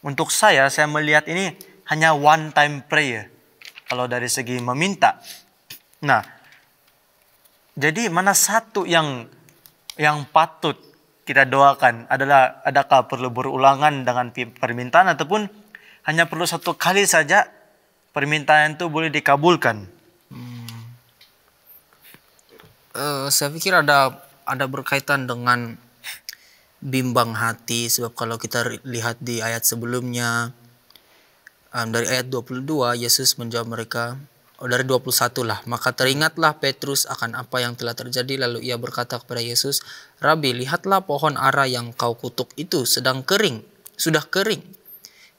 Speaker 1: untuk saya melihat ini hanya one time prayer kalau dari segi meminta. Nah, jadi mana satu yang patut kita doakan adalah, adakah perlu berulangan dengan permintaan ataupun hanya perlu satu kali saja permintaan itu boleh dikabulkan?
Speaker 2: Saya pikir ada berkaitan dengan bimbang hati, sebab kalau kita lihat di ayat sebelumnya, dari ayat 22, Yesus menjawab mereka, dari 21 lah, maka teringatlah Petrus akan apa yang telah terjadi, lalu ia berkata kepada Yesus, Rabi, lihatlah pohon ara yang kau kutuk itu sudah kering.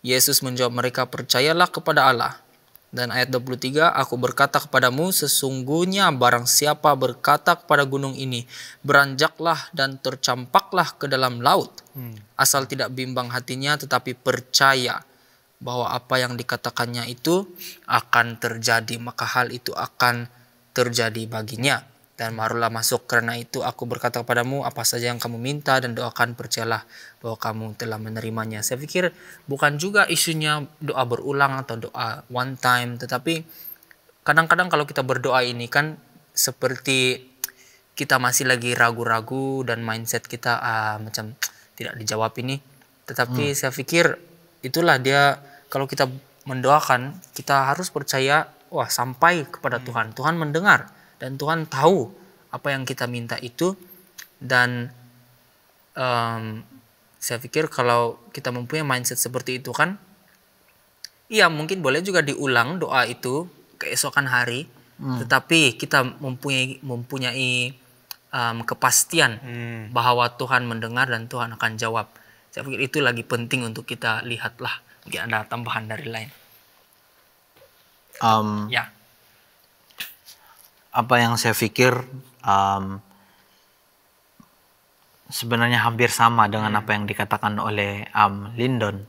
Speaker 2: Yesus menjawab mereka, percayalah kepada Allah. Dan ayat 23, aku berkata kepadamu, sesungguhnya barang siapa berkata kepada gunung ini, beranjaklah dan tercampaklah ke dalam laut, asal tidak bimbang hatinya tetapi percaya bahwa apa yang dikatakannya itu akan terjadi, maka hal itu akan terjadi baginya. Dan barulah masuk, karena itu aku berkata kepadamu, apa saja yang kamu minta dan doakan, percayalah bahwa kamu telah menerimanya. Saya pikir bukan juga isunya doa berulang atau doa one time, tetapi kadang-kadang kalau kita berdoa ini kan seperti kita masih lagi ragu-ragu dan mindset kita macam tidak dijawab ini. Tetapi saya pikir itulah dia, kalau kita mendoakan, kita harus percaya, sampai kepada Tuhan. Tuhan mendengar. Dan Tuhan tahu apa yang kita minta itu. Dan saya pikir kalau kita mempunyai mindset seperti itu kan, iya mungkin boleh juga diulang doa itu keesokan hari. Tetapi kita mempunyai kepastian bahwa Tuhan mendengar dan Tuhan akan jawab. Saya pikir itu lagi penting untuk kita lihatlah. Mungkin ada tambahan dari lain. Ya.
Speaker 3: Apa yang saya pikir sebenarnya hampir sama dengan apa yang dikatakan oleh Lindon.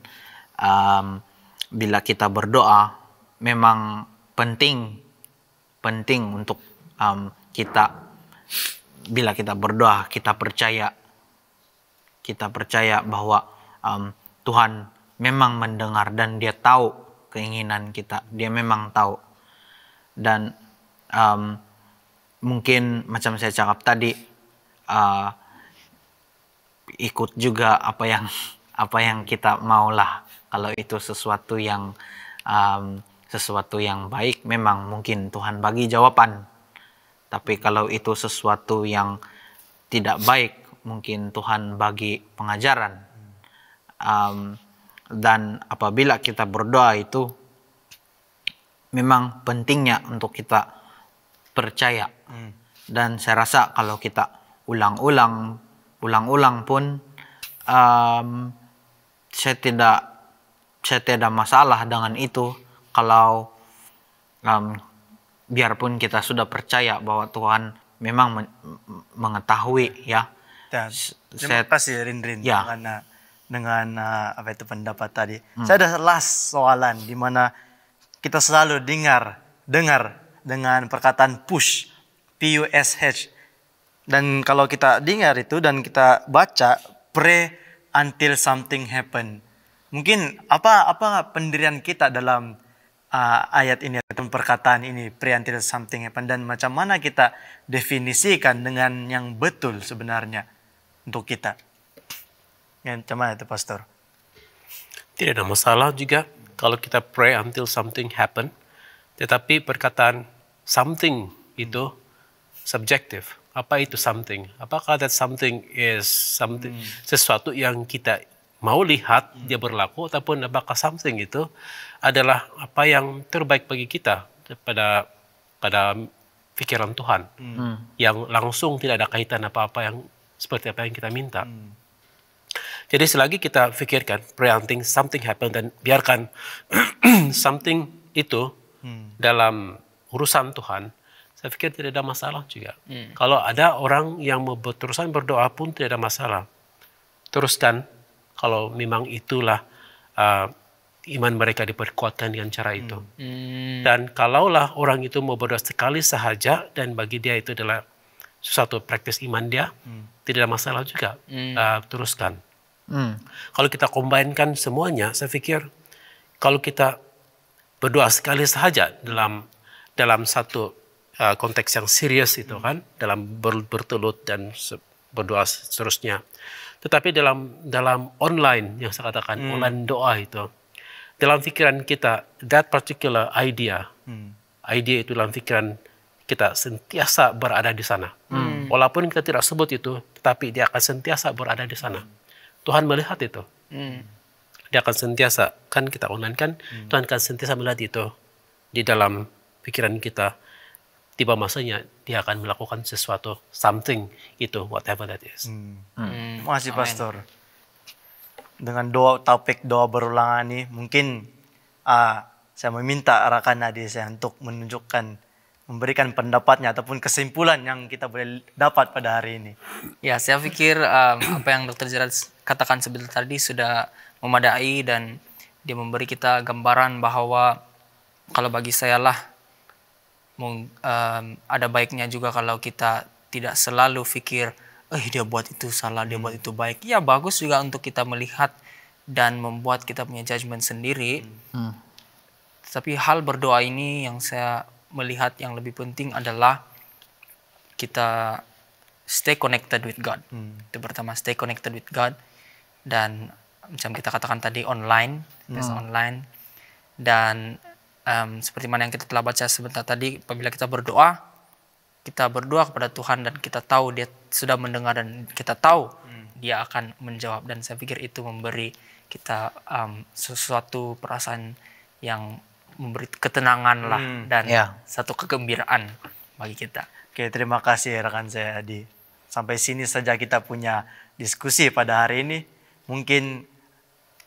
Speaker 3: Bila kita berdoa, memang penting untuk kita, bila kita berdoa, kita percaya bahwa Tuhan memang mendengar dan dia tahu keinginan kita, dia memang tahu. Dan mungkin macam saya cakap tadi, ikut juga apa yang kita maulah. Kalau itu sesuatu yang baik, memang mungkin Tuhan bagi jawaban. Tapi kalau itu sesuatu yang tidak baik mungkin Tuhan bagi pengajaran. Dan apabila kita berdoa itu memang pentingnya untuk kita percaya. Dan saya rasa kalau kita ulang-ulang pun saya tidak masalah dengan itu kalau biarpun kita sudah percaya bahwa Tuhan memang mengetahui ya.
Speaker 1: Dan terima kasih Rin
Speaker 3: Ya.
Speaker 1: dengan apa itu pendapat tadi. Saya ada last soalan di mana kita selalu dengar dengan perkataan push, PUSH. Dan kalau kita dengar itu dan kita baca pray until something happen. Mungkin apa pendirian kita dalam ayat ini atau perkataan ini pray until something happen, dan macam mana kita definisikan dengan yang betul sebenarnya untuk kita. Yang mana itu Pastor?
Speaker 4: Tidak ada masalah juga kalau kita pray until something happen. Tetapi perkataan something itu subjektif. Apa itu something? Apakah that something is something sesuatu yang kita mau lihat dia berlaku, ataupun apakah something itu adalah apa yang terbaik bagi kita pada pikiran Tuhan yang langsung tidak ada kaitan apa-apa yang seperti apa yang kita minta. Jadi selagi kita pikirkan pray until something happen dan biarkan something itu dalam urusan Tuhan, saya pikir tidak ada masalah juga. Kalau ada orang yang mau terusan berdoa pun tidak ada masalah. Teruskan kalau memang itulah iman mereka diperkuatkan dengan cara itu. Dan kalaulah orang itu mau berdoa sekali sahaja dan bagi dia itu adalah sesuatu praktis iman dia, tidak ada masalah juga. Teruskan. Kalau kita combine-kan semuanya, saya pikir kalau kita berdoa sekali sahaja dalam satu konteks yang serius itu kan, dalam bertelut dan berdoa seterusnya. Tetapi dalam online yang saya katakan online doa itu, dalam pikiran kita that particular idea itu dalam pikiran kita sentiasa berada di sana. Walaupun kita tidak sebut itu, tetapi dia akan sentiasa berada di sana. Tuhan melihat itu. Dia akan sentiasa, kan kita online kan, Tuhan akan sentiasa melihat itu di dalam pikiran kita. Tiba masanya dia akan melakukan sesuatu, something itu, whatever that is.
Speaker 1: Terima kasih Pastor. Dengan topik doa berulangan ini, mungkin saya meminta rekan adik saya untuk memberikan pendapatnya ataupun kesimpulan yang kita boleh dapat pada hari ini.
Speaker 2: Ya, saya pikir apa yang Dr. Gerald katakan sebentar tadi sudah memadai, dan dia memberi kita gambaran bahwa kalau bagi saya lah ada baiknya juga kalau kita tidak selalu pikir dia buat itu salah, dia buat itu baik. Ya bagus juga untuk kita melihat dan membuat kita punya judgement sendiri. Tapi hal berdoa ini yang saya melihat yang lebih penting adalah kita stay connected with God. Itu pertama, stay connected with God. Dan macam kita katakan tadi online, online. Dan seperti mana yang kita telah baca sebentar tadi, apabila kita berdoa kepada Tuhan dan kita tahu dia sudah mendengar dan kita tahu dia akan menjawab. Dan saya pikir itu memberi kita sesuatu perasaan yang memberi ketenangan lah dan satu kegembiraan bagi kita.
Speaker 1: Oke, terima kasih rekan saya Adi. Sampai sini saja kita punya diskusi pada hari ini. Mungkin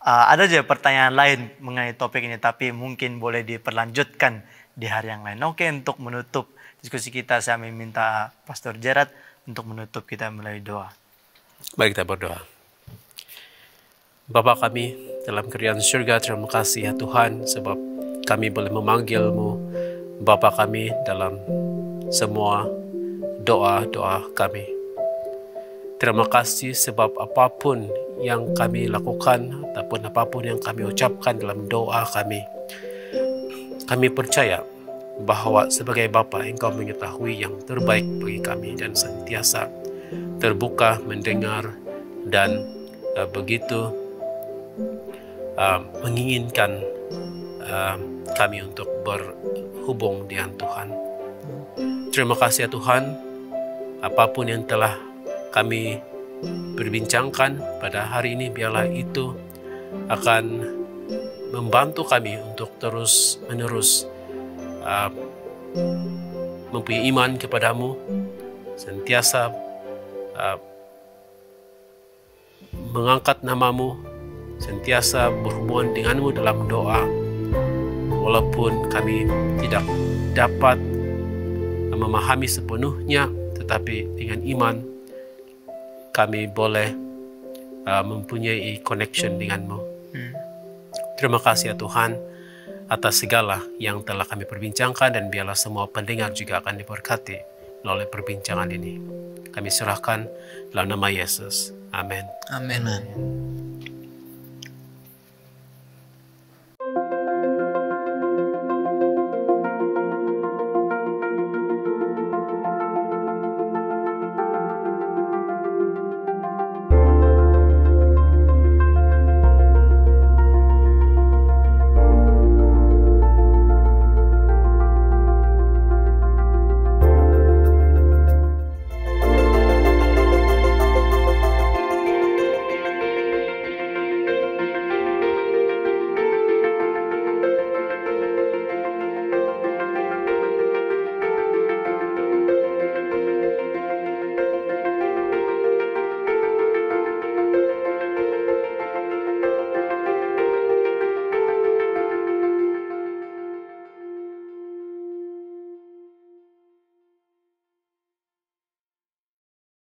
Speaker 1: ada aja pertanyaan lain mengenai topik ini, tapi mungkin boleh diperlanjutkan di hari yang lain. Oke, untuk menutup diskusi kita, saya meminta Pastor Gerald untuk menutup kita melalui doa.
Speaker 4: Mari kita berdoa. Bapa kami dalam kerajaan surga, terima kasih ya Tuhan, sebab kami boleh memanggil-Mu Bapa kami dalam semua doa-doa kami. Terima kasih sebab apapun yang kami lakukan ataupun apapun yang kami ucapkan dalam doa kami percaya bahwa sebagai Bapa Engkau mengetahui yang terbaik bagi kami dan sentiasa terbuka mendengar dan begitu menginginkan kami untuk berhubung dengan Tuhan. Terima kasih ya Tuhan, apapun yang telah kami perbincangkan pada hari ini, biarlah itu akan membantu kami untuk terus menerus mempunyai iman kepadamu, sentiasa mengangkat namamu, sentiasa berhubungan denganmu dalam doa, walaupun kami tidak dapat memahami sepenuhnya, tetapi dengan iman kami boleh mempunyai connection denganmu. Terima kasih ya Tuhan atas segala yang telah kami perbincangkan, dan biarlah semua pendengar juga akan diberkati melalui perbincangan ini. Kami serahkan dalam nama Yesus. Amin.
Speaker 2: Amin.